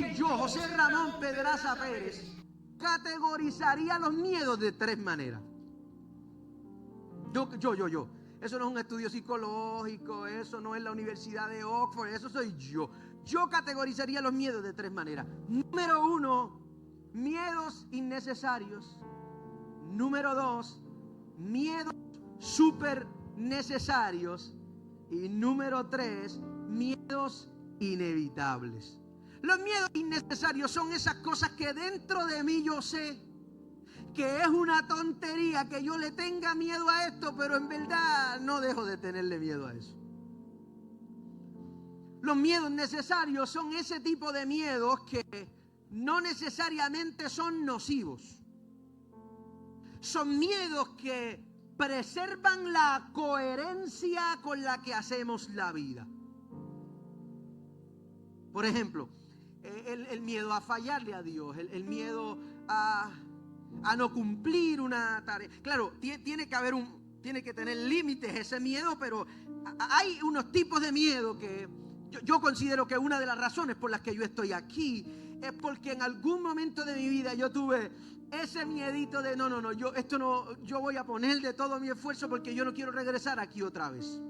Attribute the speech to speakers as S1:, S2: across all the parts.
S1: Hoy yo, José Ramón Pedraza Pérez, categorizaría los miedos de 3 maneras. Yo. Eso no es un estudio psicológico, eso no es la Universidad de Oxford, eso soy yo. Yo categorizaría los miedos de 3 maneras. Número 1, miedos innecesarios. Número 2, miedos súper necesarios. Y número 3, miedos inevitables. Los miedos innecesarios son esas cosas que dentro de mí yo sé que es una tontería que yo le tenga miedo a esto, pero en verdad no dejo de tenerle miedo a eso. Los miedos necesarios son ese tipo de miedos que no necesariamente son nocivos. Son miedos que preservan la coherencia con la que hacemos la vida. Por ejemplo, el miedo a fallarle a Dios, el miedo a no cumplir una tarea. Claro, tiene que tener límites ese miedo, pero hay unos tipos de miedo que yo considero que una de las razones por las que yo estoy aquí es porque en algún momento de mi vida yo tuve ese miedito de yo voy a poner de todo mi esfuerzo porque yo no quiero regresar aquí otra vez.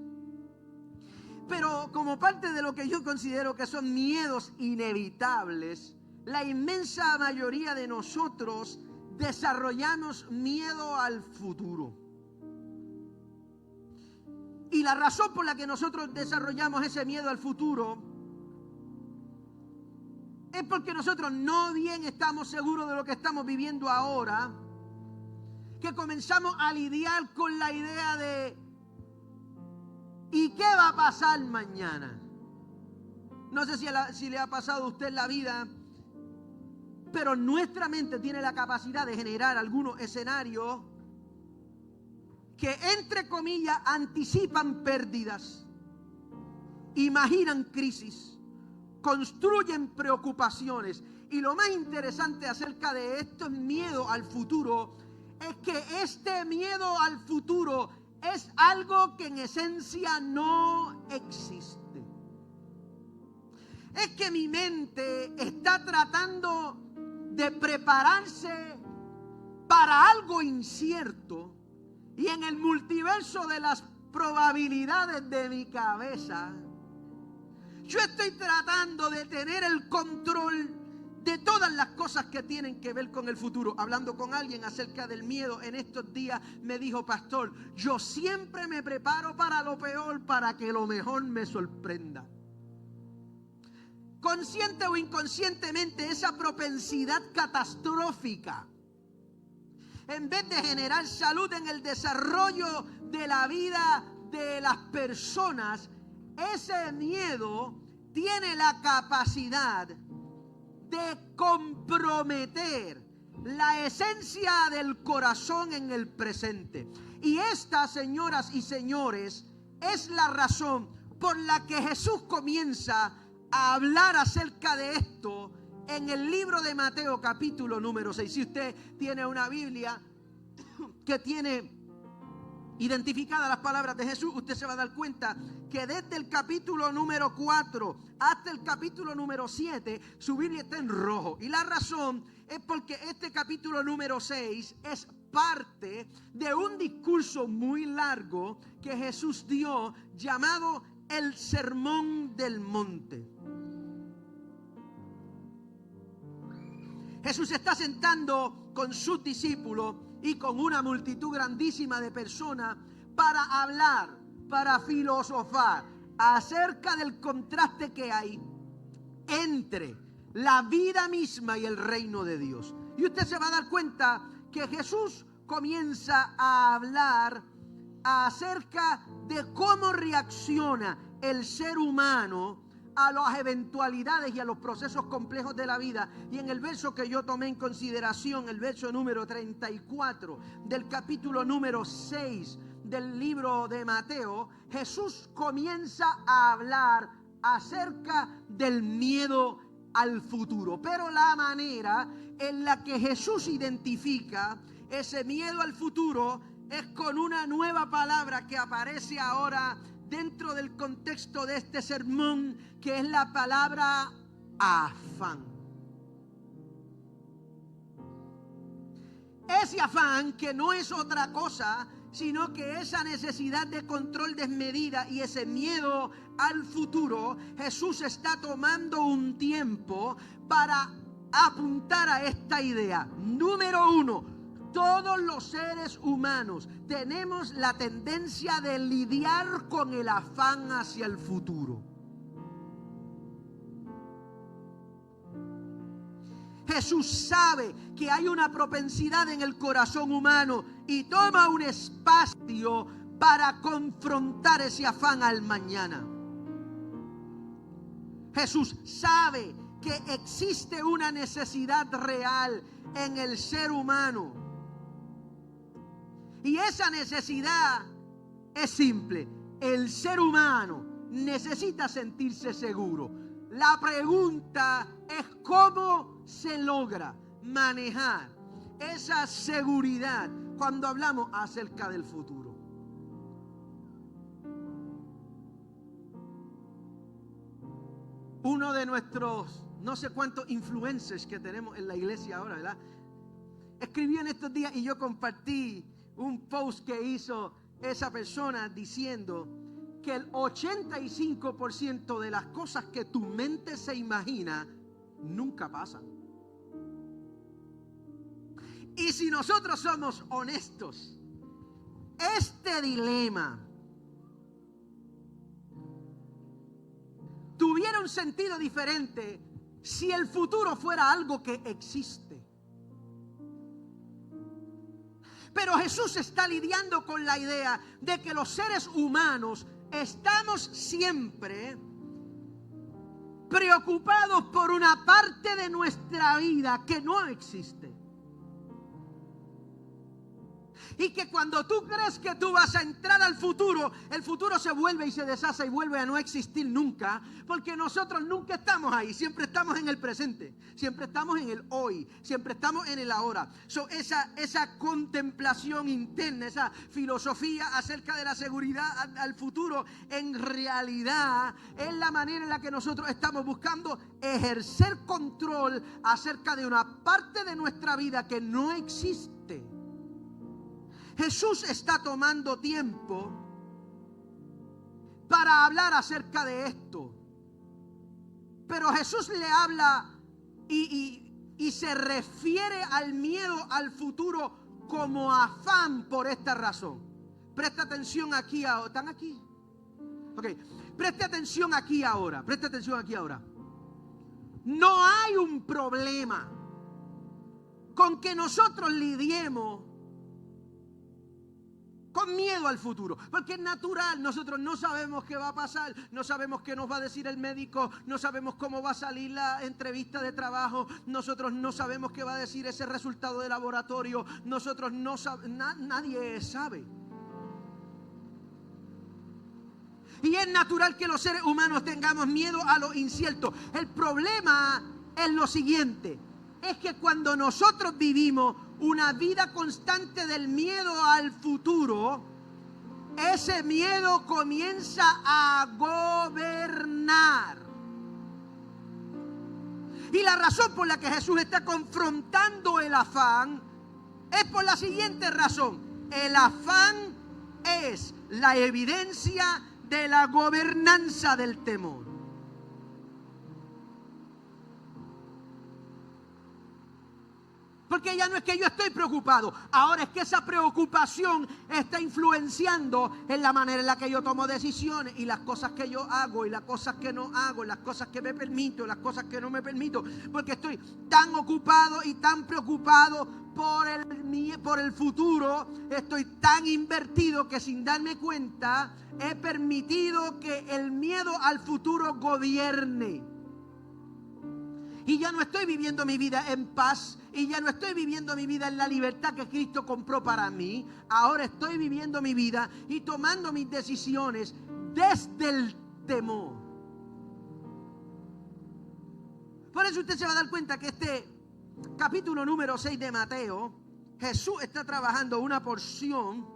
S1: Pero como parte de lo que yo considero que son miedos inevitables, la inmensa mayoría de nosotros desarrollamos miedo al futuro. Y la razón por la que nosotros desarrollamos ese miedo al futuro es porque nosotros no bien estamos seguros de lo que estamos viviendo ahora, que comenzamos a lidiar con la idea de ¿y qué va a pasar mañana? No sé si le ha pasado a usted en la vida, pero nuestra mente tiene la capacidad de generar algunos escenarios que, entre comillas, anticipan pérdidas, imaginan crisis, construyen preocupaciones. Y lo más interesante acerca de estos miedos al futuro es que este miedo al futuro es algo que en esencia no existe. Es que mi mente está tratando de prepararse para algo incierto, y en el multiverso de las probabilidades de mi cabeza, yo estoy tratando de tener el control de todas las cosas que tienen que ver con el futuro. Hablando con alguien acerca del miedo en estos días, me dijo: pastor, yo siempre me preparo para lo peor para que lo mejor me sorprenda. Consciente o inconscientemente, esa propensidad catastrófica, en vez de generar salud en el desarrollo de la vida de las personas, ese miedo tiene la capacidad de comprometer la esencia del corazón en el presente. Y esta, señoras y señores, es la razón por la que Jesús comienza a hablar acerca de esto en el libro de Mateo, capítulo número 6. Si usted tiene una Biblia que tiene identificadas las palabras de Jesús, usted se va a dar cuenta que desde el capítulo número 4 hasta el capítulo número 7, su Biblia está en rojo. Y la razón es porque este capítulo número 6 es parte de un discurso muy largo que Jesús dio, llamado el Sermón del Monte. Jesús está sentando con sus discípulos y con una multitud grandísima de personas para hablar, para filosofar acerca del contraste que hay entre la vida misma y el reino de Dios. Y usted se va a dar cuenta que Jesús comienza a hablar acerca de cómo reacciona el ser humano a las eventualidades y a los procesos complejos de la vida. Y en el verso que yo tomé en consideración, el verso número 34 del capítulo número 6 del libro de Mateo, Jesús comienza a hablar acerca del miedo al futuro. Pero la manera en la que Jesús identifica ese miedo al futuro es con una nueva palabra que aparece ahora dentro del contexto de este sermón, que es la palabra afán. Ese afán, que no es otra cosa, sino que esa necesidad de control desmedida y ese miedo al futuro, Jesús está tomando un tiempo para apuntar a esta idea. Número uno, todos los seres humanos tenemos la tendencia de lidiar con el afán hacia el futuro. Jesús sabe que hay una propensidad en el corazón humano y toma un espacio para confrontar ese afán al mañana. Jesús sabe que existe una necesidad real en el ser humano. Y esa necesidad es simple. El ser humano necesita sentirse seguro. La pregunta es cómo se logra manejar esa seguridad cuando hablamos acerca del futuro. Uno de nuestros no sé cuántos influencers que tenemos en la iglesia ahora, ¿verdad? Escribió en estos días y yo compartí un post que hizo esa persona diciendo que el 85% de las cosas que tu mente se imagina nunca pasan. Y si nosotros somos honestos, este dilema tuviera un sentido diferente si el futuro fuera algo que existe. Pero Jesús está lidiando con la idea de que los seres humanos estamos siempre preocupados por una parte de nuestra vida que no existe. Y que cuando tú crees que tú vas a entrar al futuro, el futuro se vuelve y se deshace y vuelve a no existir nunca, porque nosotros nunca estamos ahí, siempre estamos en el presente, siempre estamos en el hoy, siempre estamos en el ahora. Esa contemplación interna, esa filosofía acerca de la seguridad al futuro, en realidad es la manera en la que nosotros estamos buscando ejercer control acerca de una parte de nuestra vida que no existe. Jesús está tomando tiempo para hablar acerca de esto. Pero Jesús le habla y se refiere al miedo al futuro como afán por esta razón. Presta atención aquí ahora. ¿Están aquí? Ok. Preste atención aquí ahora. Presta atención aquí ahora. No hay un problema con que nosotros lidiemos con miedo al futuro, porque es natural. Nosotros no sabemos qué va a pasar, no sabemos qué nos va a decir el médico, no sabemos cómo va a salir la entrevista de trabajo, nosotros no sabemos qué va a decir ese resultado de laboratorio, nosotros no sabemos, nadie sabe. Y es natural que los seres humanos tengamos miedo a lo incierto. El problema es lo siguiente, es que cuando nosotros vivimos una vida constante del miedo al futuro, ese miedo comienza a gobernar. Y la razón por la que Jesús está confrontando el afán es por la siguiente razón. El afán es la evidencia de la gobernanza del temor. Porque ya no es que yo estoy preocupado, ahora es que esa preocupación está influenciando en la manera en la que yo tomo decisiones y las cosas que yo hago y las cosas que no hago, las cosas que me permito, las cosas que no me permito, porque estoy tan ocupado y tan preocupado por el futuro, estoy tan invertido que sin darme cuenta he permitido que el miedo al futuro gobierne. Y ya no estoy viviendo mi vida en paz. Y ya no estoy viviendo mi vida en la libertad que Cristo compró para mí. Ahora estoy viviendo mi vida y tomando mis decisiones desde el temor. Por eso usted se va a dar cuenta que este capítulo número 6 de Mateo, Jesús está trabajando una porción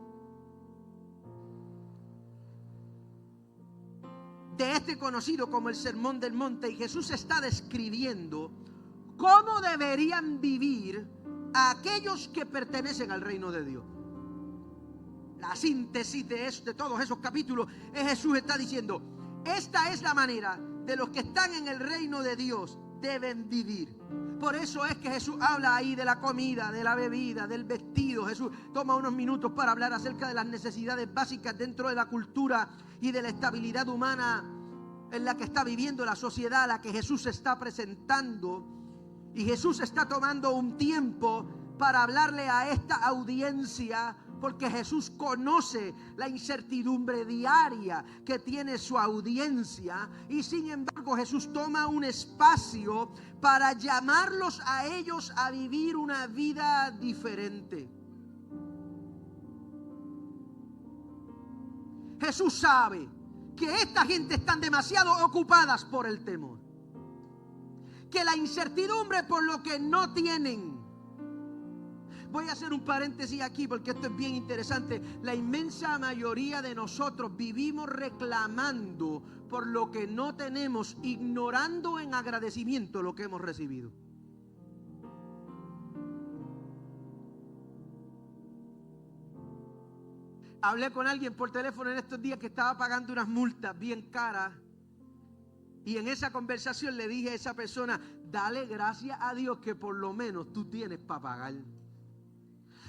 S1: de este conocido como el Sermón del Monte, y Jesús está describiendo cómo deberían vivir a aquellos que pertenecen al reino de Dios. La síntesis de todos esos capítulos es Jesús está diciendo: esta es la manera de los que están en el reino de Dios deben vivir. Por eso es que Jesús habla ahí de la comida, de la bebida, del vestido. Jesús toma unos minutos para hablar acerca de las necesidades básicas dentro de la cultura y de la estabilidad humana en la que está viviendo la sociedad a la que Jesús se está presentando. Y Jesús está tomando un tiempo para hablarle a esta audiencia, porque Jesús conoce la incertidumbre diaria que tiene su audiencia, y sin embargo Jesús toma un espacio para llamarlos a ellos a vivir una vida diferente. Jesús sabe que esta gente están demasiado ocupadas por el temor, que la incertidumbre por lo que no tienen. Voy a hacer un paréntesis aquí porque esto es bien interesante. La inmensa mayoría de nosotros vivimos reclamando por lo que no tenemos, ignorando en agradecimiento lo que hemos recibido. Hablé con alguien por teléfono en estos días que estaba pagando unas multas bien caras. Y en esa conversación le dije a esa persona: dale gracias a Dios que por lo menos tú tienes para pagar.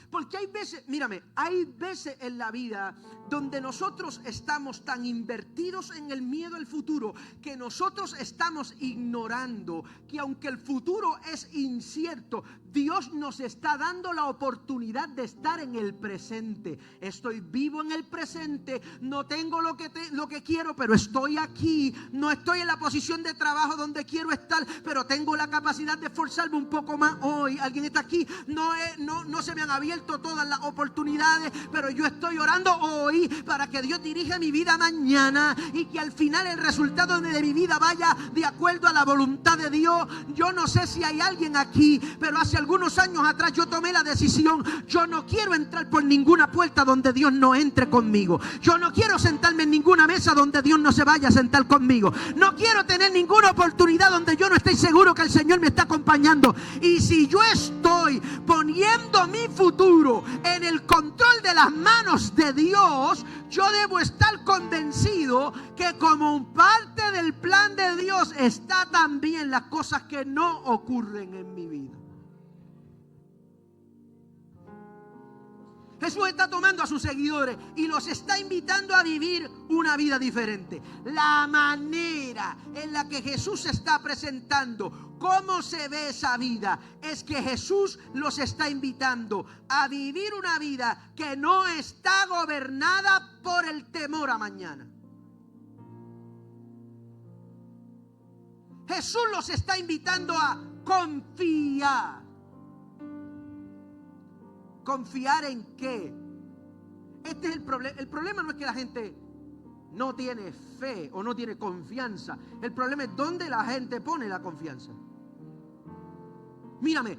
S1: Porque hay veces, mírame, hay veces en la vida donde nosotros estamos tan invertidos en el miedo al futuro que nosotros estamos ignorando que aunque el futuro es incierto, Dios nos está dando la oportunidad de estar en el presente. Estoy vivo en el presente, no tengo lo que quiero, pero estoy aquí. No estoy en la posición de trabajo donde quiero estar, pero tengo la capacidad de esforzarme un poco más hoy. ¿Alguien está aquí? No se me han abierto todas las oportunidades, pero yo estoy orando hoy para que Dios dirija mi vida mañana y que al final el resultado de mi vida vaya de acuerdo a la voluntad de Dios. Yo no sé si hay alguien aquí, pero hace algunos años atrás yo tomé la decisión: yo no quiero entrar por ninguna puerta donde Dios no entre conmigo. Yo no quiero sentarme en ninguna mesa donde Dios no se vaya a sentar conmigo. No quiero tener ninguna oportunidad donde yo no estoy seguro que el Señor me está acompañando. Y si yo estoy poniendo mi futuro en el control de las manos de Dios, yo debo estar convencido que como parte del plan de Dios está también las cosas que no ocurren en mi vida. Jesús está tomando a sus seguidores y los está invitando a vivir una vida diferente. La manera en la que Jesús se está presentando, cómo se ve esa vida, es que Jesús los está invitando a vivir una vida que no está gobernada por el temor a mañana. Jesús los está invitando a confiar. ¿Confiar en qué? Este es el problema. El problema no es que la gente no tiene fe o no tiene confianza. El problema es dónde la gente pone la confianza. Mírame,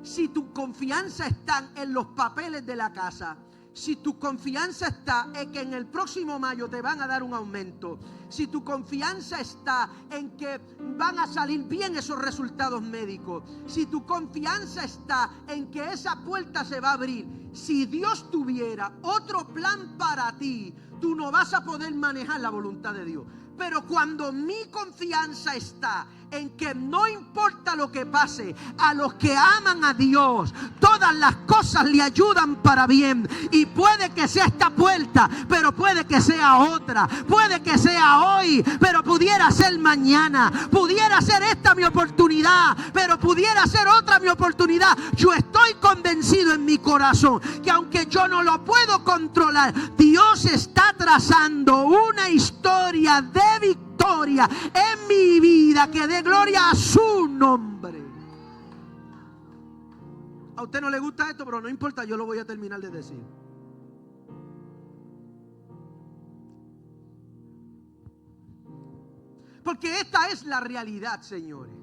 S1: si tu confianza está en los papeles de la casa, si tu confianza está en que en el próximo mayo te van a dar un aumento, si tu confianza está en que van a salir bien esos resultados médicos, si tu confianza está en que esa puerta se va a abrir, si Dios tuviera otro plan para ti, tú no vas a poder manejar la voluntad de Dios. Pero cuando mi confianza está en que no importa lo que pase, a los que aman a Dios, todas las cosas le ayudan para bien. Y puede que sea esta puerta, pero puede que sea otra. Puede que sea hoy, pero pudiera ser mañana. Pudiera ser esta mi oportunidad, pero pudiera ser otra mi oportunidad. Yo estoy convencido en mi corazón que aunque yo no lo puedo controlar, Dios está trazando una historia de victoria en mi vida que dé gloria a su nombre. A usted no le gusta esto, pero no importa, yo lo voy a terminar de decir. Porque esta es la realidad, señores.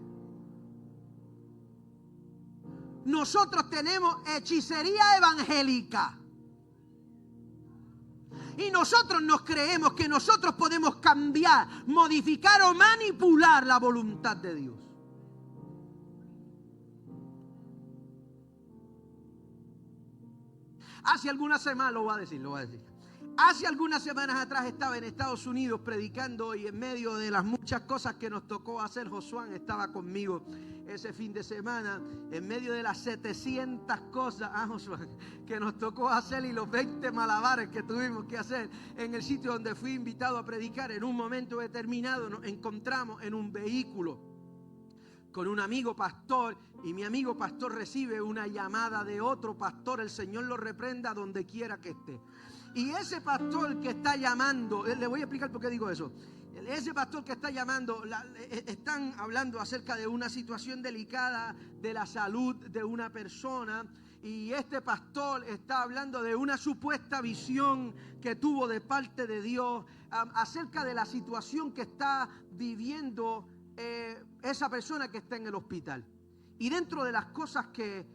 S1: Nosotros tenemos hechicería evangélica. Y nosotros nos creemos que nosotros podemos cambiar, modificar o manipular la voluntad de Dios. Hace algunas semanas, lo voy a decir. Hace algunas semanas atrás estaba en Estados Unidos predicando y en medio de las muchas cosas que nos tocó hacer, Josuán estaba conmigo ese fin de semana, en medio de las 700 cosas, Josuán, que nos tocó hacer y los 20 malabares que tuvimos que hacer en el sitio donde fui invitado a predicar. En un momento determinado nos encontramos en un vehículo con un amigo pastor y mi amigo pastor recibe una llamada de otro pastor. El Señor lo reprenda donde quiera que esté. Y ese pastor que está llamando, le voy a explicar por qué digo eso. Ese pastor que está llamando, están hablando acerca de una situación delicada de la salud de una persona. Y este pastor está hablando de una supuesta visión que tuvo de parte de Dios acerca de la situación que está viviendo esa persona que está en el hospital. Y dentro de las cosas que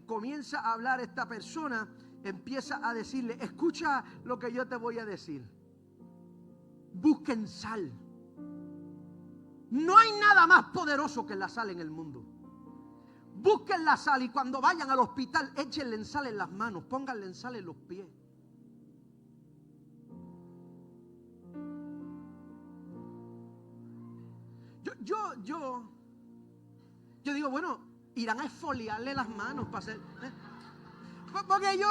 S1: comienza a hablar esta persona, empieza a decirle: escucha lo que yo te voy a decir. Busquen sal. No hay nada más poderoso que la sal en el mundo. Busquen la sal y cuando vayan al hospital, échenle sal en las manos, pónganle sal en los pies. Yo digo, bueno, irán a esfoliarle las manos para hacer... Porque yo...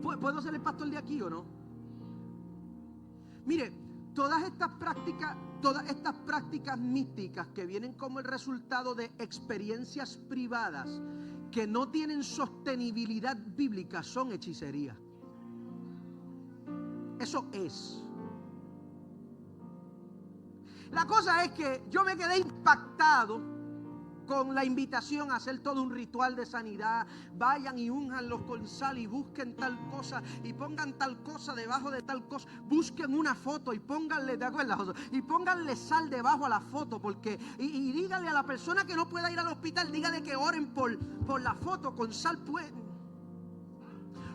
S1: ¿puedo ser el pastor de aquí o no? Mire, todas estas prácticas místicas que vienen como el resultado de experiencias privadas que no tienen sostenibilidad bíblica son hechicería. Eso es. La cosa es que yo me quedé impactado con la invitación a hacer todo un ritual de sanidad. Vayan y únjanlos con sal y busquen tal cosa y pongan tal cosa debajo de tal cosa. Busquen una foto y pónganle, ¿te acuerdas? Y pónganle sal debajo a la foto, porque y díganle a la persona que no pueda ir al hospital, díganle que oren por la foto con sal. Pues.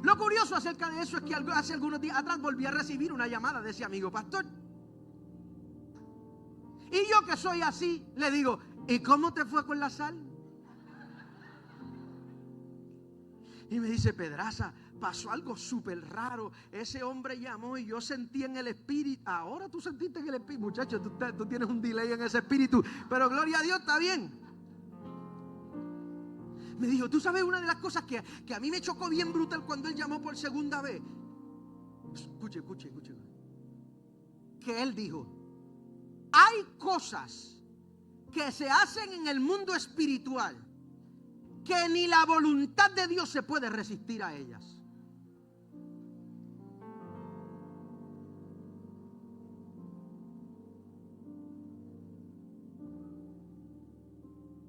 S1: Lo curioso acerca de eso es que hace algunos días atrás volví a recibir una llamada de ese amigo pastor. Y yo que soy así, le digo: ¿y cómo te fue con la sal? Y me dice: Pedraza, pasó algo súper raro. Ese hombre llamó y yo sentí en el espíritu. Ahora tú sentiste en el espíritu. Muchacho, tú tienes un delay en ese espíritu. Pero gloria a Dios, está bien. Me dijo: tú sabes una de las cosas que a mí me chocó bien brutal cuando él llamó por segunda vez. Escuche. Que él dijo: hay cosas que se hacen en el mundo espiritual que ni la voluntad de Dios se puede resistir a ellas.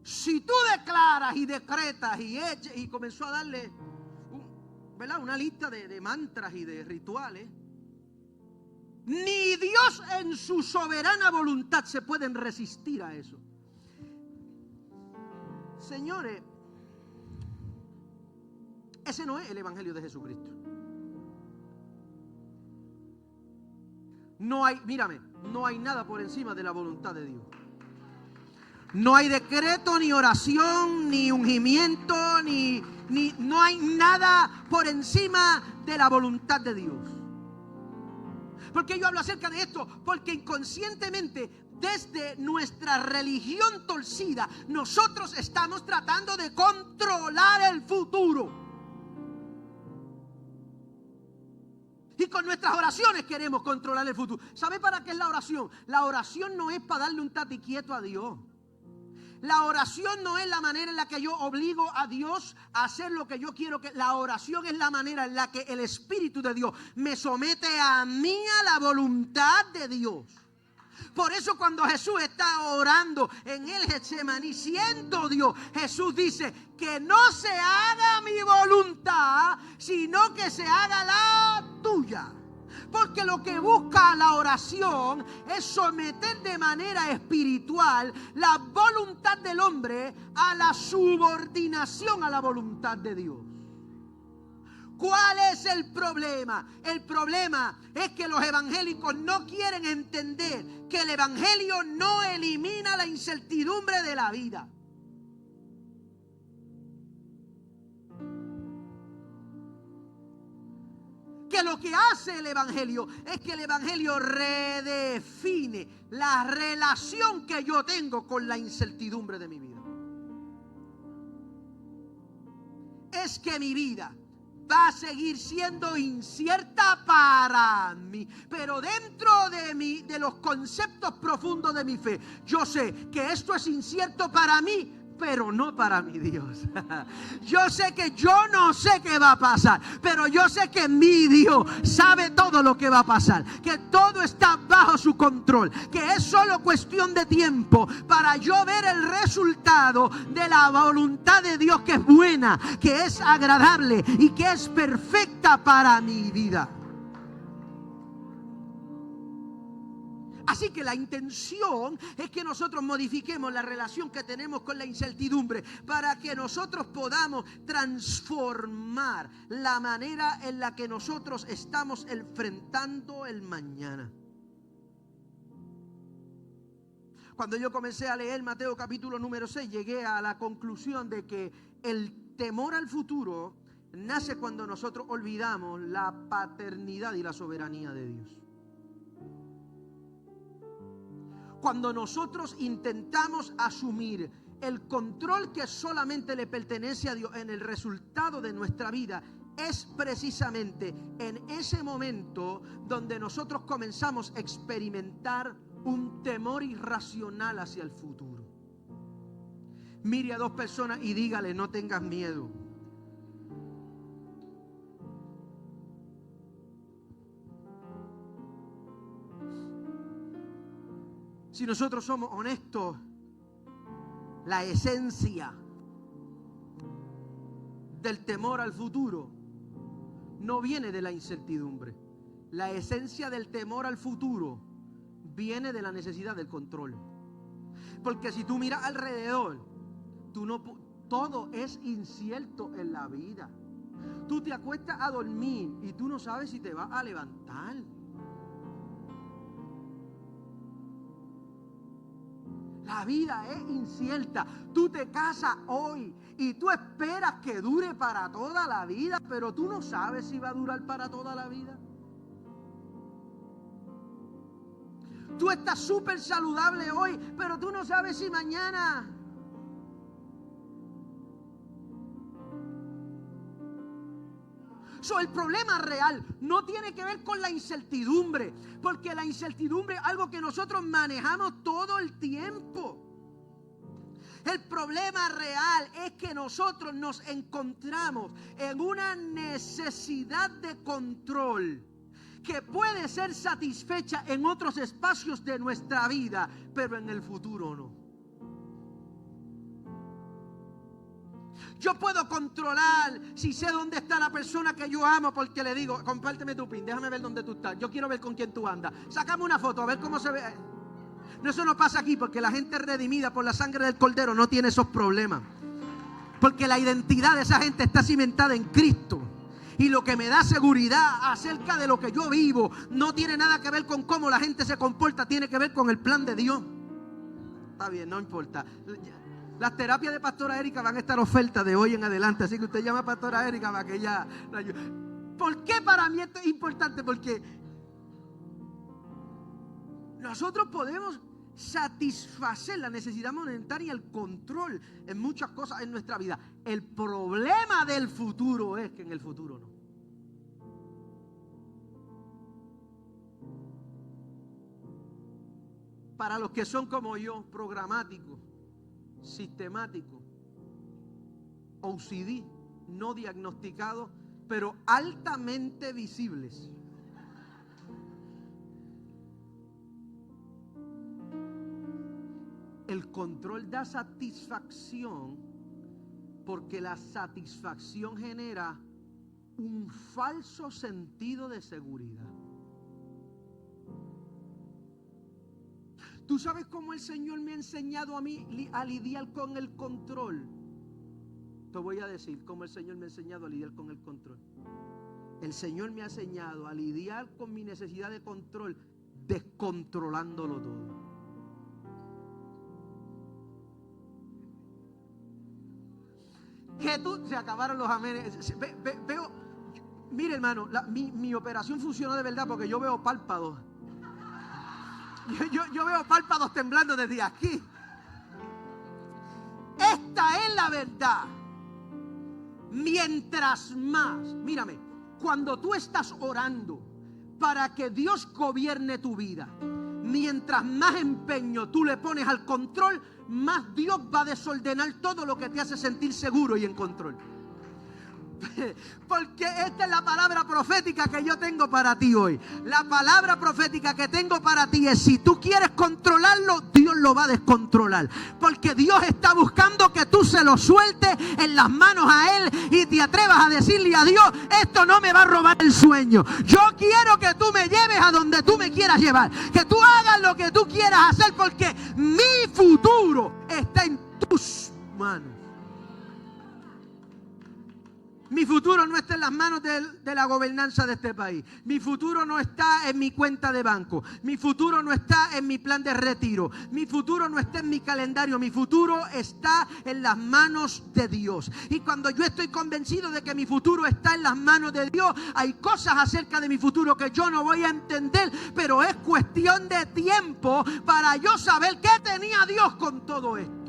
S1: Si tú declaras y decretas y comenzó a darle una lista de mantras y de rituales, ni Dios en su soberana voluntad se pueden resistir a eso. Señores, ese no es el evangelio de Jesucristo. No hay nada por encima de la voluntad de Dios. No hay decreto, ni oración, ni ungimiento, no hay nada por encima de la voluntad de Dios. ¿Por qué yo hablo acerca de esto? Porque inconscientemente, desde nuestra religión torcida, nosotros estamos tratando de controlar el futuro. Y con nuestras oraciones queremos controlar el futuro. ¿Sabe para qué es la oración? La oración no es para darle un tatiquieto a Dios. La oración no es la manera en la que yo obligo a Dios a hacer lo que yo quiero. La oración es la manera en la que el Espíritu de Dios me somete a mí, a la voluntad de Dios. Por eso cuando Jesús está orando en el Getsemaní, siendo Dios, Jesús dice: que no se haga mi voluntad, sino que se haga la tuya. Porque lo que busca la oración es someter de manera espiritual la voluntad del hombre a la subordinación a la voluntad de Dios. ¿Cuál es el problema? El problema es que los evangélicos no quieren entender que el evangelio no elimina la incertidumbre de la vida. que lo que hace el Evangelio es que el Evangelio redefine la relación que yo tengo con la incertidumbre de mi vida. Es que mi vida va a seguir siendo incierta para mí, pero dentro de los conceptos profundos de mi fe, yo sé que esto es incierto para mí, pero no para mi Dios. Yo sé que yo no sé qué va a pasar, pero yo sé que mi Dios sabe todo lo que va a pasar, que todo está bajo su control, que es solo cuestión de tiempo para yo ver el resultado de la voluntad de Dios, que es buena, que es agradable y que es perfecta para mi vida. Así que la intención es que nosotros modifiquemos la relación que tenemos con la incertidumbre para que nosotros podamos transformar la manera en la que nosotros estamos enfrentando el mañana. Cuando yo comencé a leer Mateo capítulo número 6, llegué a la conclusión de que el temor al futuro nace cuando nosotros olvidamos la paternidad y la soberanía de Dios. Cuando nosotros intentamos asumir el control que solamente le pertenece a Dios en el resultado de nuestra vida, es precisamente en ese momento donde nosotros comenzamos a experimentar un temor irracional hacia el futuro. Mire a dos personas y dígale: no tengas miedo. Si nosotros somos honestos, la esencia del temor al futuro no viene de la incertidumbre. La esencia del temor al futuro viene de la necesidad del control. Porque si tú miras alrededor, todo es incierto en la vida. Tú te acuestas a dormir y tú no sabes si te vas a levantar. La vida es incierta. Tú te casas hoy y tú esperas que dure para toda la vida, pero tú no sabes si va a durar para toda la vida. Tú estás súper saludable hoy, pero tú no sabes si mañana. El problema real no tiene que ver con la incertidumbre, porque la incertidumbre es algo que nosotros manejamos todo el tiempo. El problema real es que nosotros nos encontramos en una necesidad de control que puede ser satisfecha en otros espacios de nuestra vida, pero en el futuro no. Yo puedo controlar si sé dónde está la persona que yo amo, porque le digo: compárteme tu pin, déjame ver dónde tú estás, yo quiero ver con quién tú andas, sácame una foto a ver cómo se ve. No, eso no pasa aquí, porque la gente redimida por la sangre del Cordero no tiene esos problemas, porque la identidad de esa gente está cimentada en Cristo. Y lo que me da seguridad acerca de lo que yo vivo no tiene nada que ver con cómo la gente se comporta, tiene que ver con el plan de Dios. Está bien, no importa. Las terapias de Pastora Erika van a estar ofertas de hoy en adelante, así que usted llama a Pastora Erika para que ella la ayude. ¿Por qué para mí esto es importante? Porque nosotros podemos satisfacer la necesidad monetaria y el control en muchas cosas en nuestra vida. El problema del futuro es que en el futuro no. Para los que son como yo, programáticos, sistemáticos, OCD, no diagnosticados, pero altamente visibles. El control da satisfacción porque la satisfacción genera un falso sentido de seguridad. ¿Tú sabes cómo el Señor me ha enseñado a mí a lidiar con el control? Te voy a decir cómo el Señor me ha enseñado a lidiar con el control. El Señor me ha enseñado a lidiar con mi necesidad de control descontrolándolo todo. Se acabaron los amenes. Mire, hermano, mi operación funcionó de verdad porque yo veo párpados. Yo veo párpados temblando desde aquí. Esta es la verdad. Mientras más, mírame, cuando tú estás orando para que Dios gobierne tu vida, mientras más empeño tú le pones al control, más Dios va a desordenar todo lo que te hace sentir seguro y en control. Porque esta es la palabra profética que yo tengo para ti hoy. La palabra profética que tengo para ti es: si tú quieres controlarlo, Dios lo va a descontrolar. Porque Dios está buscando que tú se lo sueltes en las manos a Él y te atrevas a decirle a Dios: esto no me va a robar el sueño. Yo quiero que tú me lleves a donde tú me quieras llevar, que tú hagas lo que tú quieras hacer, porque mi futuro está en tus manos. Mi futuro no está en las manos de la gobernanza de este país. Mi futuro no está en mi cuenta de banco. Mi futuro no está en mi plan de retiro. Mi futuro no está en mi calendario. Mi futuro está en las manos de Dios. Y cuando yo estoy convencido de que mi futuro está en las manos de Dios, hay cosas acerca de mi futuro que yo no voy a entender, pero es cuestión de tiempo para yo saber qué tenía Dios con todo esto.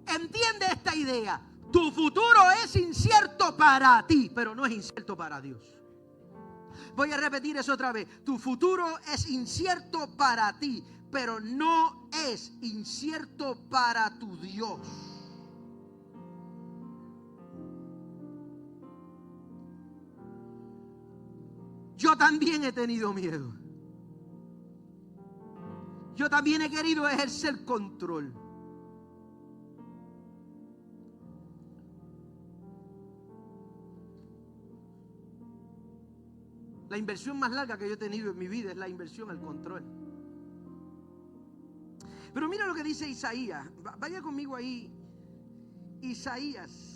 S1: Entiende esta idea. Tu futuro es incierto para ti, pero no es incierto para Dios. Voy a repetir eso otra vez. Tu futuro es incierto para ti, pero no es incierto para tu Dios. Yo también he tenido miedo. Yo también he querido ejercer control. La inversión más larga que yo he tenido en mi vida es la inversión al control. Pero mira lo que dice Isaías. Vaya conmigo ahí. Isaías.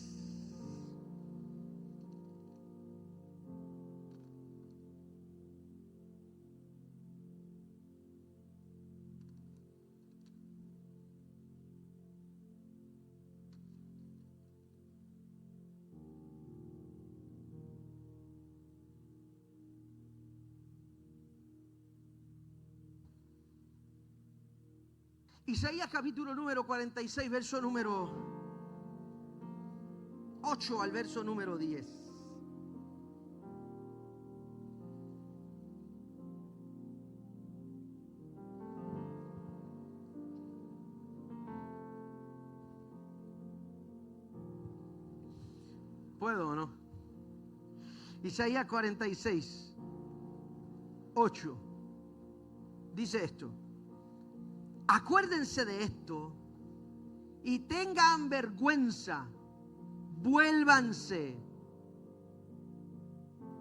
S1: Isaías capítulo número 46, verso número 8 al verso número 10. ¿Puedo o no? Isaías 46, 8. Dice esto: acuérdense de esto y tengan vergüenza, vuélvanse,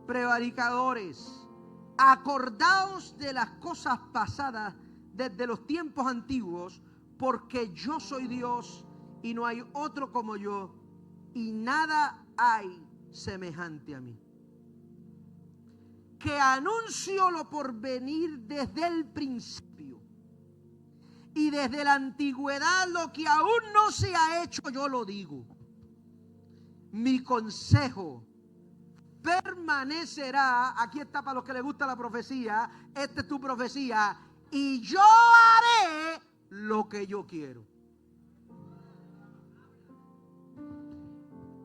S1: prevaricadores, acordaos de las cosas pasadas desde los tiempos antiguos, porque yo soy Dios y no hay otro como yo, y nada hay semejante a mí. Que anuncio lo por venir desde el principio. Y desde la antigüedad lo que aún no se ha hecho, yo lo digo. Mi consejo permanecerá. Aquí está para los que les gusta la profecía. Esta es tu profecía. Y yo haré lo que yo quiero.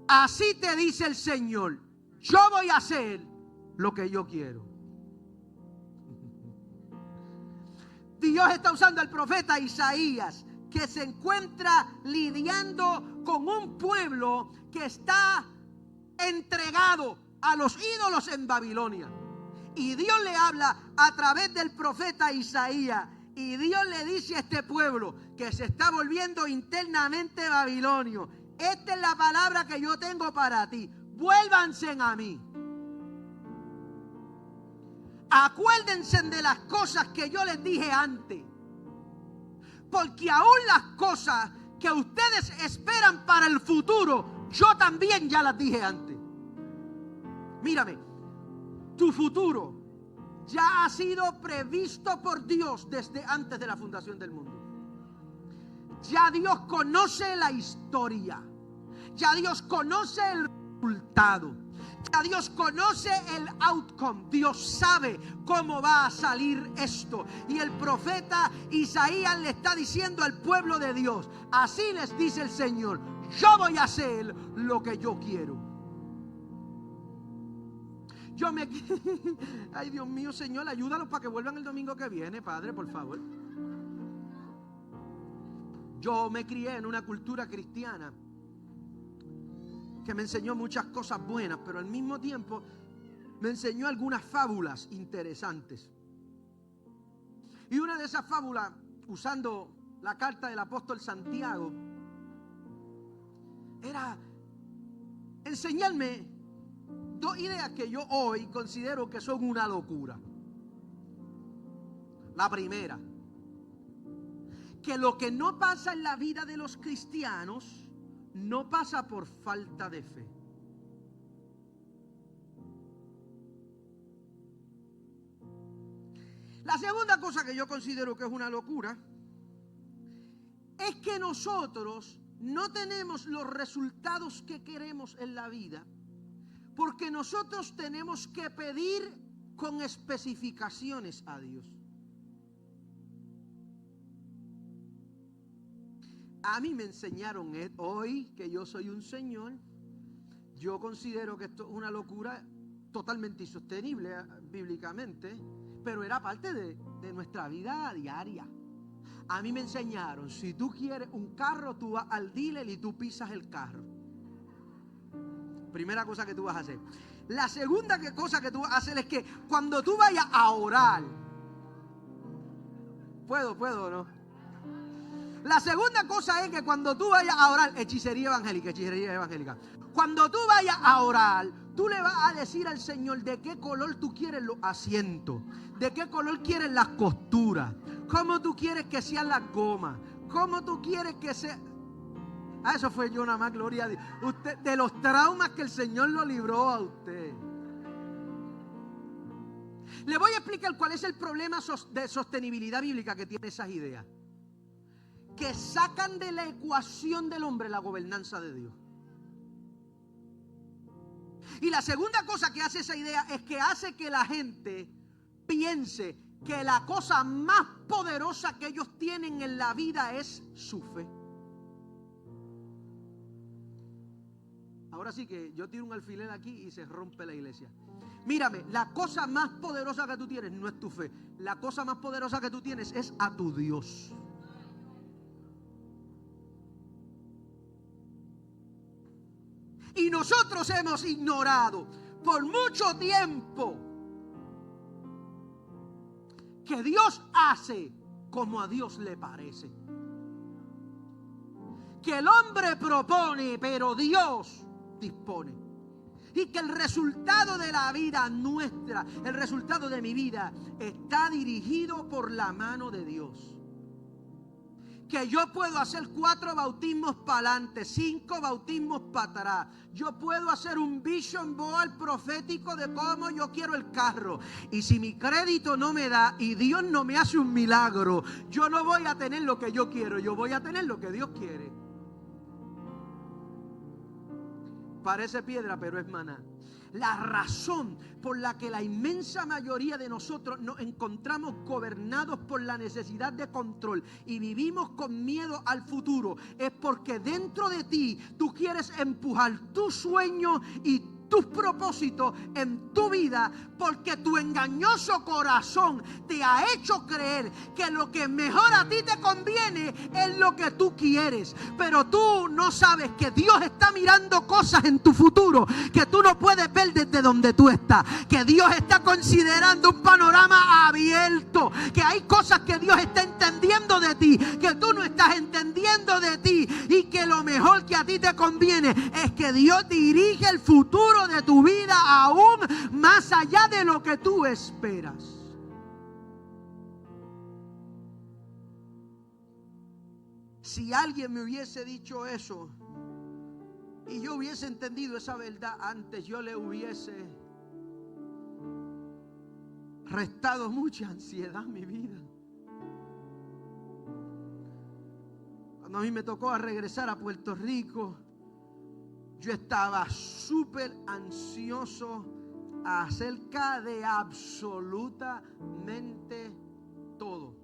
S1: Así te dice el Señor. Yo voy a hacer lo que yo quiero. Dios está usando al profeta Isaías, que se encuentra lidiando con un pueblo que está entregado a los ídolos en Babilonia. Y Dios le habla a través del profeta Isaías. Y Dios le dice a este pueblo que se está volviendo internamente babilonio: esta es la palabra que yo tengo para ti. Vuélvanse a mí. Acuérdense de las cosas que yo les dije antes. Porque aún las cosas que ustedes esperan para el futuro, yo también ya las dije antes. Mírame, tu futuro ya ha sido previsto por Dios desde antes de la fundación del mundo. Ya Dios conoce la historia. Ya Dios conoce el resultado. Ya Dios conoce el outcome. Dios sabe cómo va a salir esto. Y el profeta Isaías le está diciendo al pueblo de Dios: así les dice el Señor, yo voy a hacer lo que yo quiero. Ay, Dios mío, Señor, ayúdalos para que vuelvan el domingo que viene, Padre, por favor. Yo me crié en una cultura cristiana que me enseñó muchas cosas buenas, pero al mismo tiempo me enseñó algunas fábulas interesantes. Y una de esas fábulas, usando la carta del apóstol Santiago, era enseñarme dos ideas que yo hoy considero que son una locura. La primera, que lo que no pasa en la vida de los cristianos no pasa por falta de fe. La segunda cosa que yo considero que es una locura es que nosotros no tenemos los resultados que queremos en la vida porque nosotros tenemos que pedir con especificaciones a Dios. A mí me enseñaron hoy que yo soy un señor. Yo considero que esto es una locura totalmente insostenible bíblicamente, pero era parte de nuestra vida diaria. A mí me enseñaron, si tú quieres un carro, tú vas al dealer y tú pisas el carro. Primera cosa que tú vas a hacer. La segunda cosa que tú vas a hacer es que cuando tú vayas a orar, ¿puedo o no? La segunda cosa es que cuando tú vayas a orar, hechicería evangélica. Cuando tú vayas a orar, tú le vas a decir al Señor de qué color tú quieres los asientos, de qué color quieres las costuras, cómo tú quieres que sean las gomas, cómo tú quieres que sea. Eso fue yo nada más, gloria a Dios. Usted, de los traumas que el Señor lo libró a usted. Le voy a explicar cuál es el problema de sostenibilidad bíblica que tiene esas ideas. Que sacan de la ecuación del hombre la gobernanza de Dios. Y la segunda cosa que hace esa idea es que hace que la gente piense que la cosa más poderosa que ellos tienen en la vida es su fe. Ahora sí que yo tiro un alfiler aquí y se rompe la iglesia. Mírame, la cosa más poderosa que tú tienes no es tu fe. La cosa más poderosa que tú tienes es a tu Dios. Y nosotros hemos ignorado por mucho tiempo que Dios hace como a Dios le parece. Que el hombre propone, pero Dios dispone. Y que el resultado de la vida nuestra, el resultado de mi vida, está dirigido por la mano de Dios. Que yo puedo hacer 4 bautismos para adelante, 5 bautismos para atrás. Yo puedo hacer un vision board profético de cómo yo quiero el carro. Y si mi crédito no me da y Dios no me hace un milagro, yo no voy a tener lo que yo quiero, yo voy a tener lo que Dios quiere. Parece piedra, pero es maná. La razón por la que la inmensa mayoría de nosotros nos encontramos gobernados por la necesidad de control y vivimos con miedo al futuro es porque dentro de ti tú quieres empujar tu sueño y tus propósitos en tu vida, porque tu engañoso corazón te ha hecho creer que lo que mejor a ti te conviene es lo que tú quieres, pero tú no sabes que Dios está mirando cosas en tu futuro que tú no puedes ver desde donde tú estás, que Dios está considerando un panorama abierto, que hay cosas que Dios está entendiendo de ti, que tú no estás entendiendo de ti, y que lo mejor que a ti te conviene es que Dios dirige el futuro de tu vida aún más allá de lo que tú esperas. Si alguien me hubiese dicho eso y yo hubiese entendido esa verdad antes, yo le hubiese restado mucha ansiedad a mi vida. Cuando a mí me tocó regresar a Puerto Rico, yo estaba súper ansioso acerca de absolutamente todo.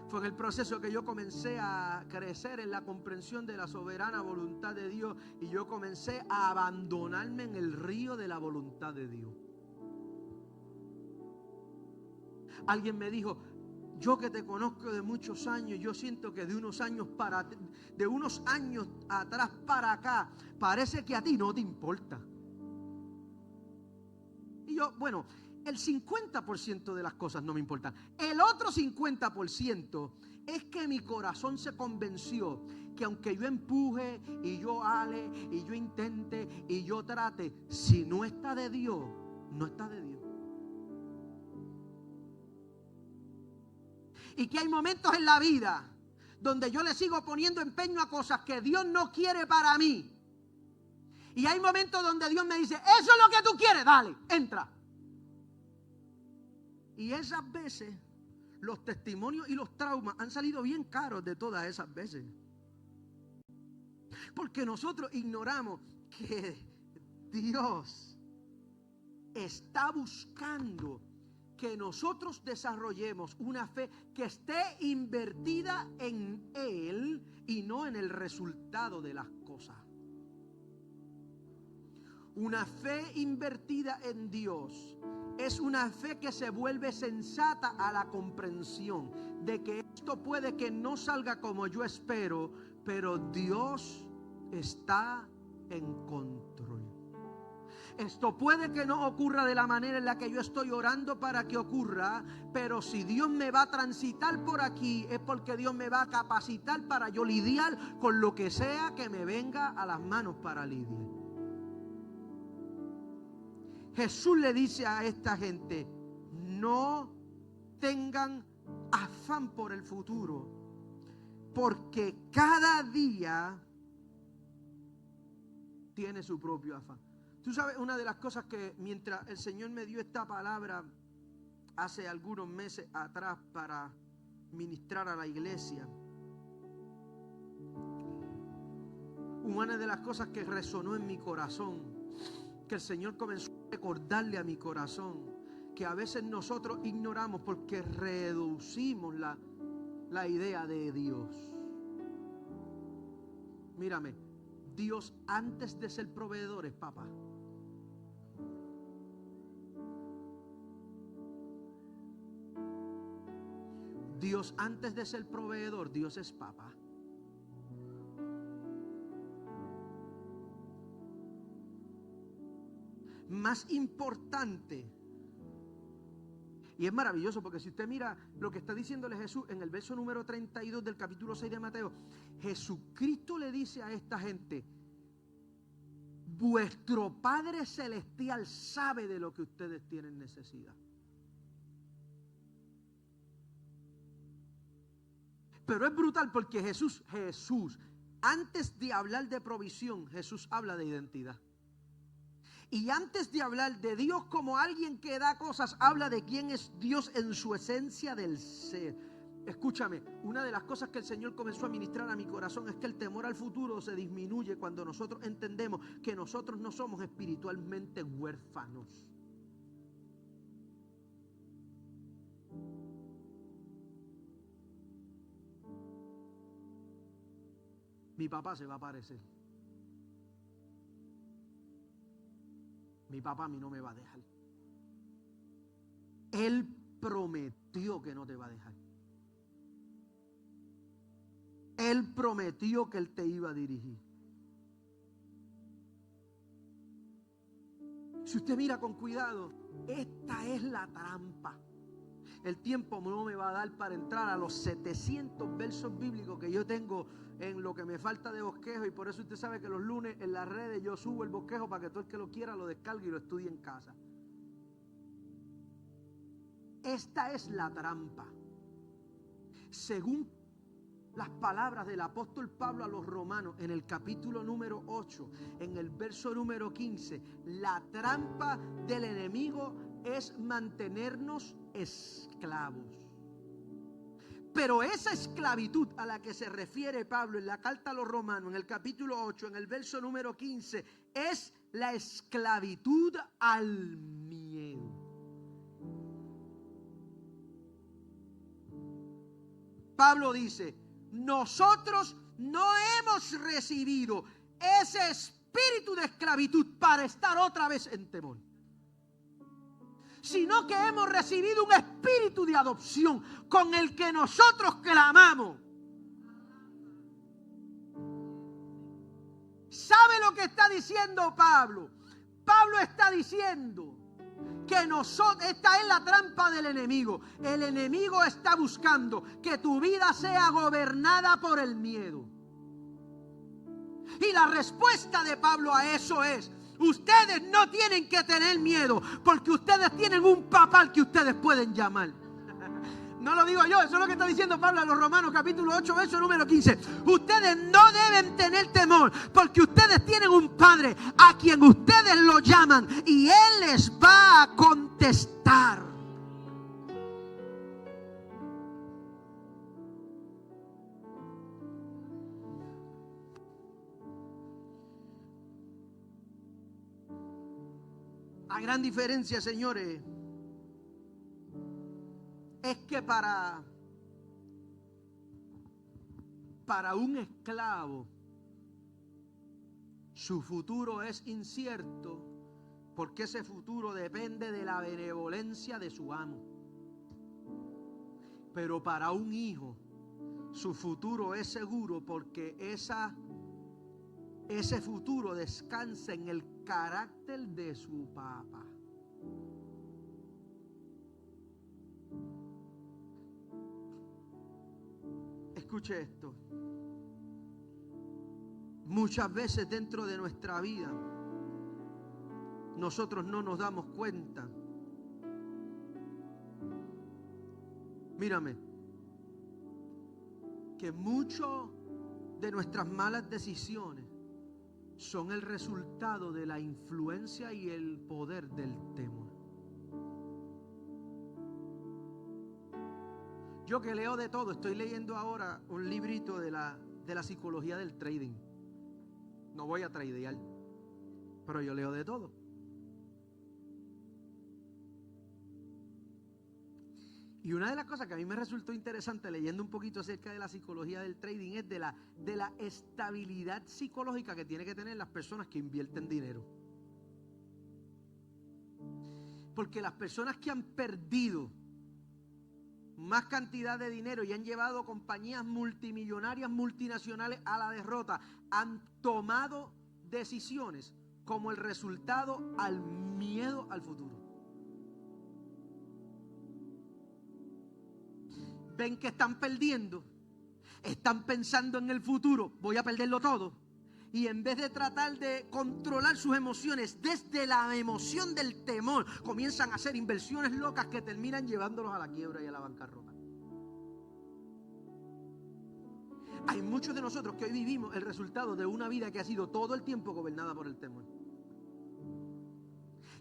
S1: Fue en el proceso que yo comencé a crecer en la comprensión de la soberana voluntad de Dios y yo comencé a abandonarme en el río de la voluntad de Dios. Alguien me dijo: yo que te conozco de muchos años, yo siento que de unos años atrás para acá, parece que a ti no te importa. Y yo, bueno, el 50% de las cosas no me importan. El otro 50% es que mi corazón se convenció que aunque yo empuje y yo ale y yo intente y yo trate, si no está de Dios, no está de Dios. Y que hay momentos en la vida donde yo le sigo poniendo empeño a cosas que Dios no quiere para mí. Y hay momentos donde Dios me dice: eso es lo que tú quieres, dale, entra. Y esas veces los testimonios y los traumas han salido bien caros de todas esas veces. Porque nosotros ignoramos que Dios está buscando que nosotros desarrollemos una fe que esté invertida en Él y no en el resultado de las cosas. Una fe invertida en Dios es una fe que se vuelve sensata a la comprensión de que esto puede que no salga como yo espero, pero Dios está en control. Esto puede que no ocurra de la manera en la que yo estoy orando para que ocurra, pero si Dios me va a transitar por aquí, es porque Dios me va a capacitar para yo lidiar con lo que sea que me venga a las manos para lidiar. Jesús le dice a esta gente: no tengan afán por el futuro, porque cada día tiene su propio afán. Tú sabes, una de las cosas que mientras el Señor me dio esta palabra hace algunos meses atrás para ministrar a la iglesia, una de las cosas que resonó en mi corazón, que el Señor comenzó a recordarle a mi corazón, que a veces nosotros ignoramos porque reducimos la idea de Dios. Mírame, Dios antes de ser proveedor es papá. Dios antes de ser proveedor, Dios es papá. Más importante, y es maravilloso porque si usted mira lo que está diciéndole Jesús en el verso número 32 del capítulo 6 de Mateo, Jesucristo le dice a esta gente: vuestro Padre Celestial sabe de lo que ustedes tienen necesidad. Pero es brutal porque Jesús, antes de hablar de provisión, Jesús habla de identidad. Y antes de hablar de Dios como alguien que da cosas, habla de quién es Dios en su esencia del ser. Escúchame, una de las cosas que el Señor comenzó a ministrar a mi corazón es que el temor al futuro se disminuye cuando nosotros entendemos que nosotros no somos espiritualmente huérfanos. Mi papá se va a aparecer. Mi papá a mí no me va a dejar. Él prometió que no te va a dejar. Él prometió que Él te iba a dirigir. Si usted mira con cuidado, esta es la trampa. El tiempo no me va a dar para entrar a los 700 versos bíblicos que yo tengo en lo que me falta de bosquejo, y por eso usted sabe que los lunes en las redes yo subo el bosquejo para que todo el que lo quiera lo descargue y lo estudie en casa. Esta es la trampa. Según las palabras del apóstol Pablo a los romanos en el capítulo número 8, en el verso número 15, la trampa del enemigo es mantenernos esclavos. Pero esa esclavitud a la que se refiere Pablo en la carta a los Romanos, en el capítulo 8, en el verso número 15, es la esclavitud al miedo. Pablo dice, nosotros no hemos recibido ese espíritu de esclavitud para estar otra vez en temor, sino que hemos recibido un espíritu de adopción con el que nosotros clamamos. ¿Sabe lo que está diciendo Pablo? Pablo está diciendo que nosotros, esta es la trampa del enemigo. El enemigo está buscando que tu vida sea gobernada por el miedo. Y la respuesta de Pablo a eso es: ustedes no tienen que tener miedo, porque ustedes tienen un papá al que ustedes pueden llamar. No lo digo yo, eso es lo que está diciendo Pablo a los Romanos, capítulo 8, verso número 15. Ustedes no deben tener temor, porque ustedes tienen un Padre a quien ustedes lo llaman y Él les va a contestar. La gran diferencia, señores, es que para un esclavo su futuro es incierto, porque ese futuro depende de la benevolencia de su amo. Pero para un hijo su futuro es seguro, porque ese futuro descansa en el carácter de su papá. Escuche esto. Muchas veces dentro de nuestra vida nosotros no nos damos cuenta. Mírame, que muchas de nuestras malas decisiones son el resultado de la influencia y el poder del temor. Yo que leo de todo, estoy leyendo ahora un librito de la psicología del trading. No voy a tradear, pero yo leo de todo. Y una de las cosas que a mí me resultó interesante leyendo un poquito acerca de la psicología del trading es de la estabilidad psicológica que tienen que tener las personas que invierten dinero. Porque las personas que han perdido más cantidad de dinero y han llevado compañías multimillonarias, multinacionales a la derrota, han tomado decisiones como el resultado al miedo al futuro. Ven que están perdiendo, están pensando en el futuro, voy a perderlo todo. Y en vez de tratar de controlar sus emociones desde la emoción del temor, comienzan a hacer inversiones locas que terminan llevándolos a la quiebra y a la bancarrota. Hay muchos de nosotros que hoy vivimos el resultado de una vida que ha sido todo el tiempo gobernada por el temor.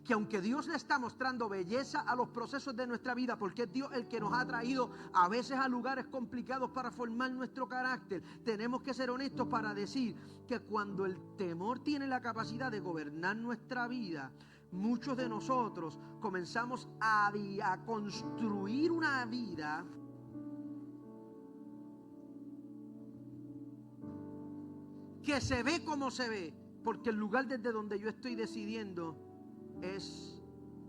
S1: Que aunque Dios le está mostrando belleza a los procesos de nuestra vida, porque es Dios el que nos ha traído a veces a lugares complicados para formar nuestro carácter, tenemos que ser honestos para decir que cuando el temor tiene la capacidad de gobernar nuestra vida, muchos de nosotros comenzamos a construir una vida que se ve como se ve, porque el lugar desde donde yo estoy decidiendo es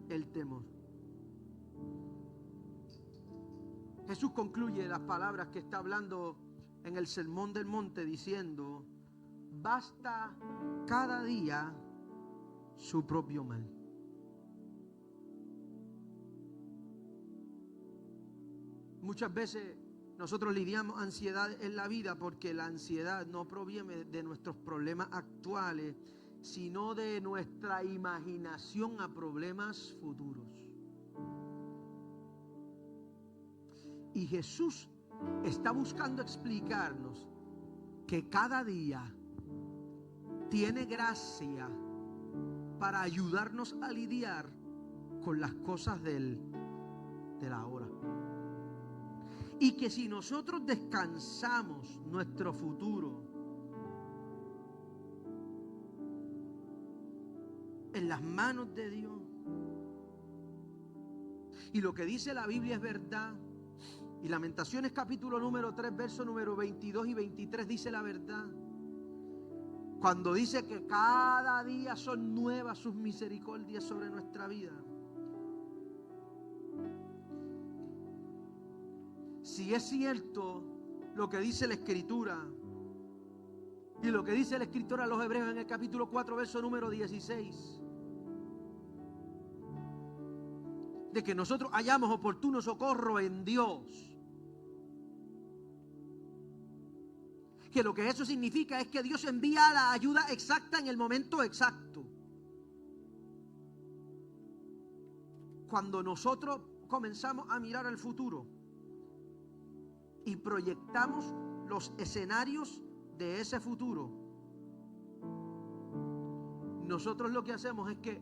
S1: el temor. Jesús concluye las palabras que está hablando en el Sermón del Monte diciendo: basta cada día su propio mal. Muchas veces nosotros lidiamos ansiedad en la vida porque la ansiedad no proviene de nuestros problemas actuales, sino de nuestra imaginación a problemas futuros. Y Jesús está buscando explicarnos que cada día tiene gracia para ayudarnos a lidiar con las cosas del ahora. Y que si nosotros descansamos nuestro futuro en las manos de Dios, y lo que dice la Biblia es verdad, y Lamentaciones capítulo número 3, verso número 22 y 23 dice la verdad, cuando dice que cada día son nuevas sus misericordias sobre nuestra vida. Si es cierto lo que dice la Escritura, y lo que dice la Escritura a los Hebreos en el capítulo 4, verso número 16, de que nosotros hallamos oportuno socorro en Dios, que lo que eso significa es que Dios envía la ayuda exacta en el momento exacto. Cuando nosotros comenzamos a mirar al futuro y proyectamos los escenarios de ese futuro, nosotros lo que hacemos es que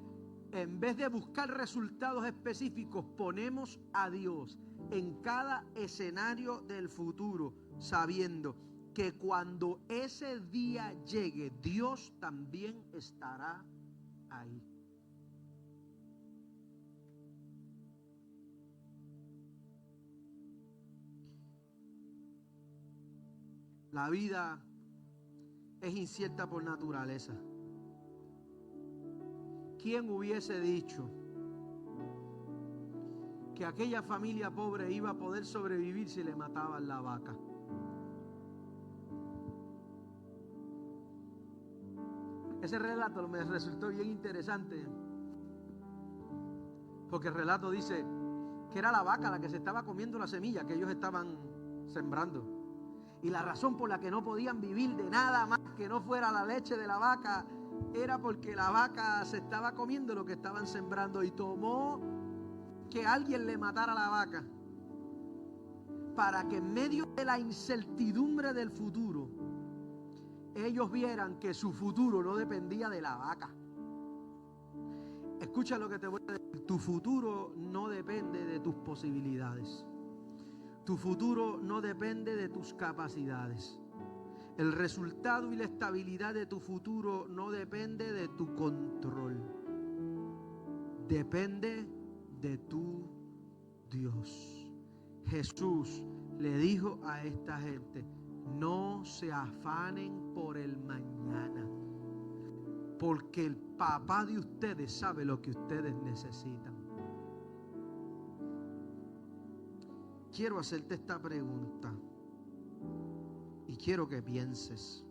S1: en vez de buscar resultados específicos, ponemos a Dios en cada escenario del futuro, sabiendo que cuando ese día llegue, Dios también estará ahí. La vida es incierta por naturaleza. ¿Quién hubiese dicho que aquella familia pobre iba a poder sobrevivir si le mataban la vaca? Ese relato me resultó bien interesante, porque el relato dice que era la vaca la que se estaba comiendo la semilla que ellos estaban sembrando. Y la razón por la que no podían vivir de nada más que no fuera la leche de la vaca era porque la vaca se estaba comiendo lo que estaban sembrando, y tomó que alguien le matara a la vaca para que en medio de la incertidumbre del futuro ellos vieran que su futuro no dependía de la vaca. Escucha lo que te voy a decir. Tu futuro no depende de tus posibilidades. Tu futuro no depende de tus capacidades. El resultado y la estabilidad de tu futuro no depende de tu control. Depende de tu Dios. Jesús le dijo a esta gente: no se afanen por el mañana, porque el papá de ustedes sabe lo que ustedes necesitan. Quiero hacerte esta pregunta y quiero que pienses.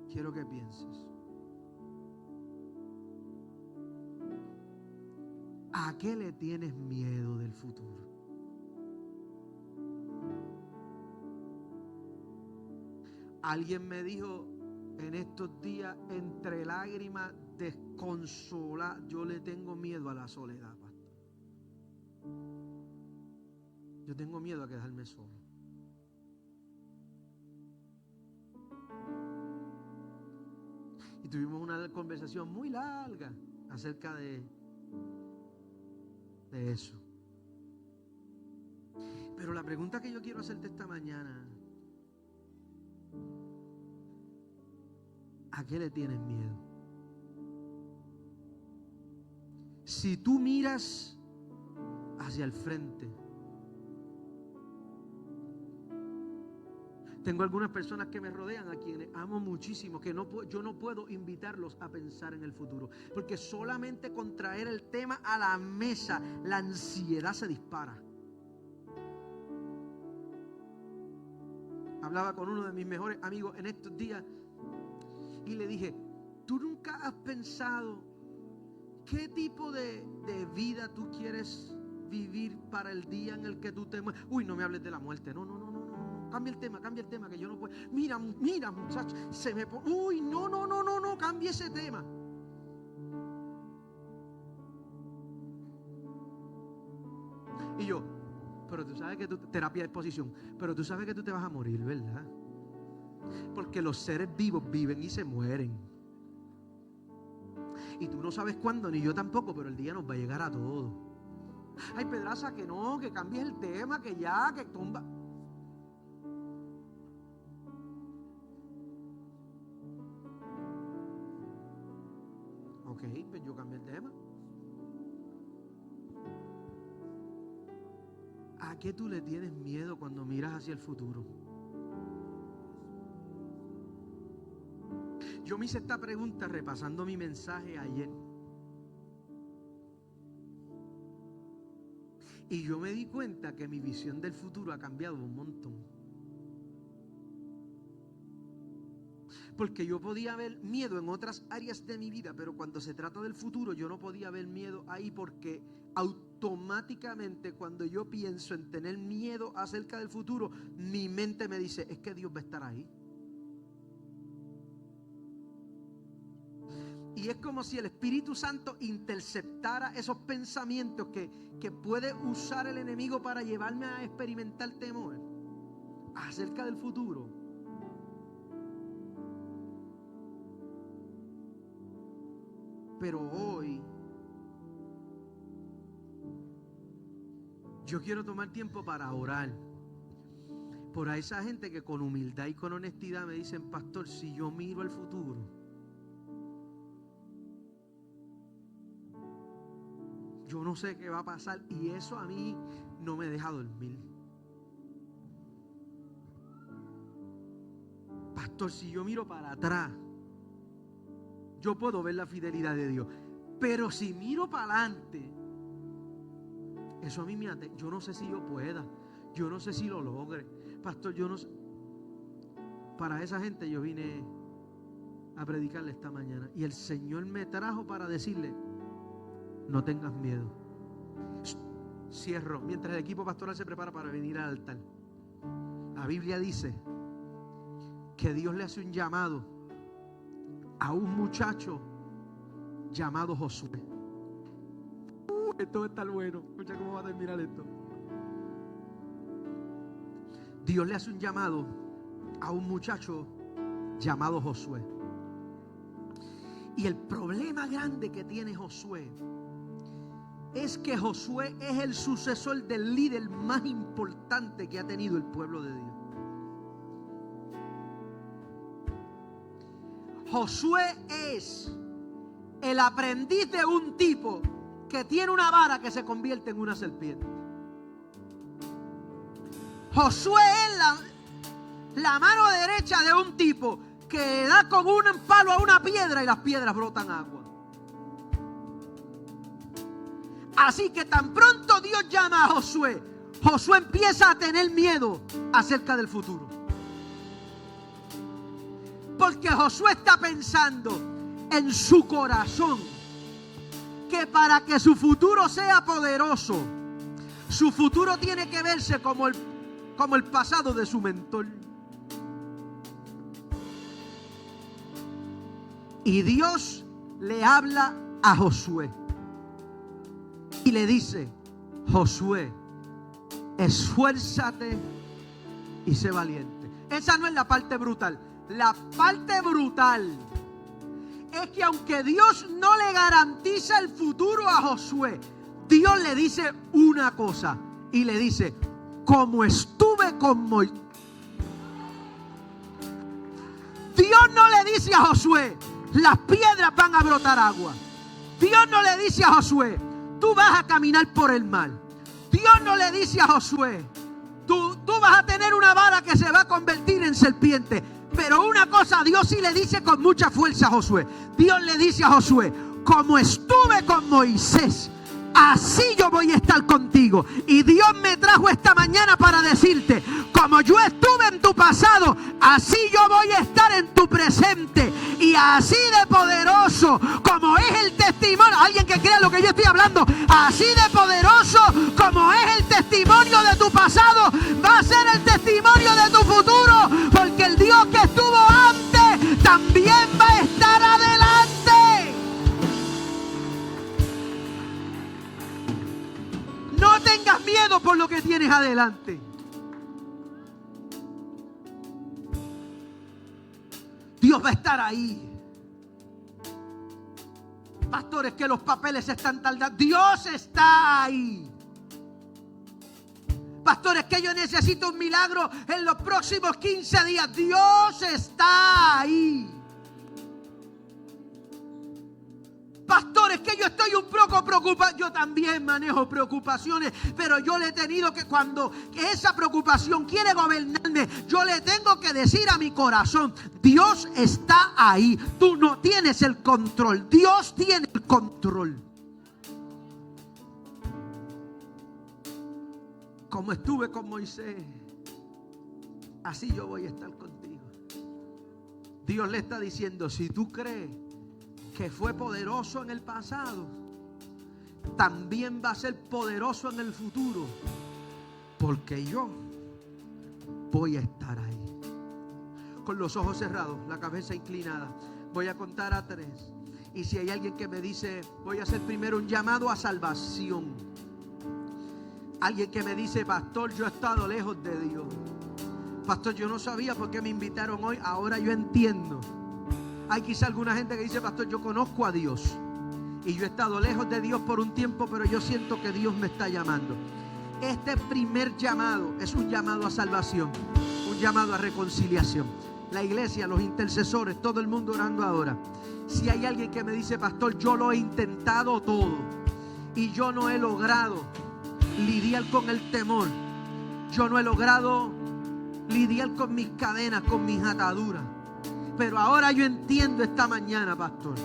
S1: Quiero que pienses. ¿A qué le tienes miedo del futuro? Alguien me dijo en estos días, entre lágrimas, desconsolada: yo le tengo miedo a la soledad, pastor. Yo tengo miedo a quedarme solo. Y tuvimos una conversación muy larga acerca de eso. Pero la pregunta que yo quiero hacerte esta mañana: ¿a qué le tienes miedo? Si tú miras hacia el frente, tengo algunas personas que me rodean, a quienes amo muchísimo, que yo no puedo invitarlos a pensar en el futuro, porque solamente con traer el tema a la mesa, la ansiedad se dispara. Hablaba con uno de mis mejores amigos en estos días y le dije: ¿tú nunca has pensado qué tipo de vida tú quieres vivir para el día en el que tú te mueres? Uy, no me hables de la muerte. No. Cambia el tema, que yo no puedo. Mira, muchacho, se me pone. Uy, no, cambia ese tema. Y yo: pero tú sabes que terapia de exposición, pero tú sabes que tú te vas a morir, ¿verdad? Porque los seres vivos viven y se mueren. Y tú no sabes cuándo, ni yo tampoco, pero el día nos va a llegar a todos. Ay, Pedraza, que no, que cambies el tema, que ya, que tumba. Ok, pues yo cambié el tema. ¿A qué tú le tienes miedo cuando miras hacia el futuro? Yo me hice esta pregunta repasando mi mensaje ayer. Y yo me di cuenta que mi visión del futuro ha cambiado un montón. Porque yo podía ver miedo en otras áreas de mi vida, pero cuando se trata del futuro yo no podía ver miedo ahí, porque automáticamente cuando yo pienso en tener miedo acerca del futuro, mi mente me dice, es que Dios va a estar ahí. Y es como si el Espíritu Santo interceptara esos pensamientos que puede usar el enemigo para llevarme a experimentar temor acerca del futuro. Pero hoy yo quiero tomar tiempo para orar por a esa gente que con humildad y con honestidad me dicen, pastor, si yo miro el futuro, yo no sé qué va a pasar, y eso a mí no me deja dormir. Pastor, si yo miro para atrás, yo puedo ver la fidelidad de Dios, pero si miro para adelante, eso a mí me ate. Yo no sé si yo pueda, yo no sé si lo logre. Pastor, yo no sé. Para esa gente yo vine a predicarle esta mañana, y el Señor me trajo para decirle, no tengas miedo. Cierro mientras el equipo pastoral se prepara para venir al altar. La Biblia dice que Dios le hace un llamado a un muchacho llamado Josué. Esto va a estar bueno. Escucha cómo va a terminar esto. Dios le hace un llamado a un muchacho llamado Josué. Y el problema grande que tiene Josué es que Josué es el sucesor del líder más importante que ha tenido el pueblo de Dios. Josué es el aprendiz de un tipo que tiene una vara que se convierte en una serpiente. Josué es la mano derecha de un tipo que da con un palo a una piedra y las piedras brotan agua. Así que tan pronto Dios llama a Josué, Josué empieza a tener miedo acerca del futuro. Porque Josué está pensando en su corazón que para que su futuro sea poderoso, su futuro tiene que verse como el pasado de su mentor. Y Dios le habla a Josué y le dice, Josué, esfuérzate y sé valiente. Esa no es la parte brutal. La parte brutal es que aunque Dios no le garantiza el futuro a Josué, Dios le dice una cosa y le dice, como estuve con Moisés. Dios no le dice a Josué, las piedras van a brotar agua. Dios no le dice a Josué, tú vas a caminar por el mar. Dios no le dice a Josué, tú vas a tener una vara que se va a convertir en serpiente. Pero una cosa Dios sí le dice con mucha fuerza a Josué. Dios le dice a Josué, como estuve con Moisés, así yo voy a estar contigo. Y Dios me trajo esta mañana para decirte, como yo estuve en tu pasado, así yo voy a estar en tu presente. Y así de poderoso como es el testimonio, alguien que crea lo que yo estoy hablando, así de poderoso como es el testimonio de tu pasado, va a ser el testimonio de tu futuro. Porque el Dios que estuvo antes también va a estar adelante. No tengas miedo por lo que tienes adelante. Dios va a estar ahí. Pastor, es que los papeles están tardando. Dios está ahí. Pastor, es que yo necesito un milagro en los próximos 15 días. Dios está ahí. Pastor, es que yo estoy un poco preocupado. Yo también manejo preocupaciones, pero yo le he tenido que, cuando esa preocupación quiere gobernarme, yo le tengo que decir a mi corazón: Dios está ahí. Tú no tienes el control. Dios tiene el control. Como estuve con Moisés, así yo voy a estar contigo. Dios le está diciendo: si tú crees que fue poderoso en el pasado, también va a ser poderoso en el futuro, porque yo voy a estar ahí. Con los ojos cerrados, la cabeza inclinada, voy a contar a 3. Y si hay alguien que me dice, voy a hacer primero un llamado a salvación. Alguien que me dice: pastor, yo he estado lejos de Dios. Pastor, yo no sabía por qué me invitaron hoy, ahora yo entiendo. Hay quizá alguna gente que dice: pastor, yo conozco a Dios y yo he estado lejos de Dios por un tiempo, pero yo siento que Dios me está llamando. Este primer llamado es un llamado a salvación, un llamado a reconciliación. La iglesia, los intercesores, todo el mundo orando ahora. Si hay alguien que me dice: pastor, yo lo he intentado todo y yo no he logrado lidiar con el temor, yo no he logrado lidiar con mis cadenas, con mis ataduras, pero ahora yo entiendo esta mañana, pastor,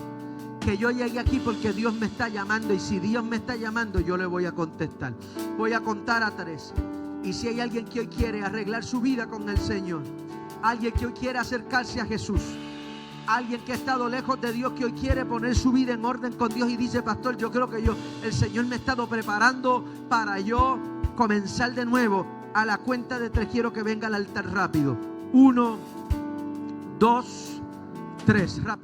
S1: que yo llegué aquí porque Dios me está llamando, y si Dios me está llamando, yo le voy a contestar. Voy a contar a 3. Y si hay alguien que hoy quiere arreglar su vida con el Señor, alguien que hoy quiere acercarse a Jesús, alguien que ha estado lejos de Dios, que hoy quiere poner su vida en orden con Dios y dice: pastor, yo creo que el Señor me ha estado preparando para yo comenzar de nuevo. A la cuenta de 3 quiero que venga al altar rápido. 1, 2, 3, rápido.